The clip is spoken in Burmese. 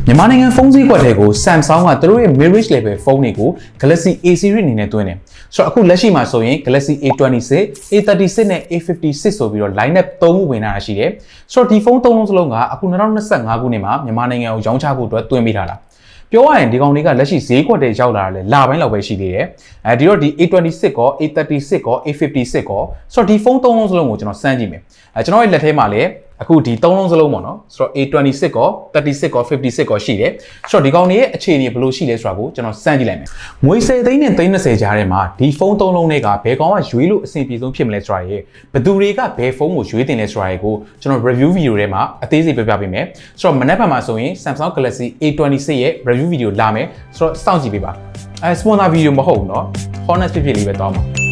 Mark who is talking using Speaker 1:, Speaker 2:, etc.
Speaker 1: မြန်မာနိုင်ငံဖုန်းဈေးကွက်တွေကို Samsung ကသူတို့ရဲ့ mid-range level ဖုန်းတွေကို Galaxy A series အနေနဲ့သွင်းတယ်ဆိုတော့အခုလက်ရှိမှာဆိုရင် Galaxy A26, A36 နဲ့ A56 ဆိုပြီးတော့ line up 3ခုဝင်လာတာရှိတယ်ဆိုတော့ဒီဖုန်း3လုံးစလုံးကအခု2025ခုနှစ်မှာမြန်မာနိုင်ငံကိုရောင်းချဖို့အတွက်သွင်းပေးထားတာပြောရရင်ဒီကောင်တွေကလက်ရှိဈေးကွက်တွေရောက်လာတာလေလပိုင်းလောက်ပဲရှိသေးတယ်အဲဒီတော့ဒီ A26 ကော A36 ကော A56 ကောဆိုတော့ဒီဖုန်း3လုံးစလုံးကိုကျွန်တော်စမ်းကြည့်မယ်ကျွန်တော်ရဲ့လက်ထဲမှာလည်းအခုဒီ3လုံးစလုံးပေါ့နော်ဆိုတော့ A26 ကော 36 ကော 56 ကောရှိတယ်ဆိုတော့ဒီကောင်တွေရဲ့အခြေအနေဘယ်လိုရှိလဲဆိုတာကိုကျွန်တော်စမ်းကြည့်လိုက်မယ်ငွေ10သိန်းနဲ့30ကြားထဲမှာဒီဖုန်း3လုံးတွေကဘယ်ကောင်ကရွေးလို့အဆင်ပြေဆုံးဖြစ်မလဲဆိုတာရဲ့ဘယ်သူတွေကဘယ်ဖုန်းကိုရွေးတင်လဲဆိုတာရဲ့ကိုကျွန်တော် review video ထဲမှာအသေးစိတ်ပြပြပေးမယ်ဆိုတော့မနက်ဖြန်မှာဆိုရင် Samsung Galaxy A26 ရဲ့ review video လာမယ်ဆိုတော့စောင့်ကြည့်ပေးပါsponsor video မဟုတ်ဘူးเนาะ honest ဖြစ်ဖြစ်လေးပဲတောင်းပါ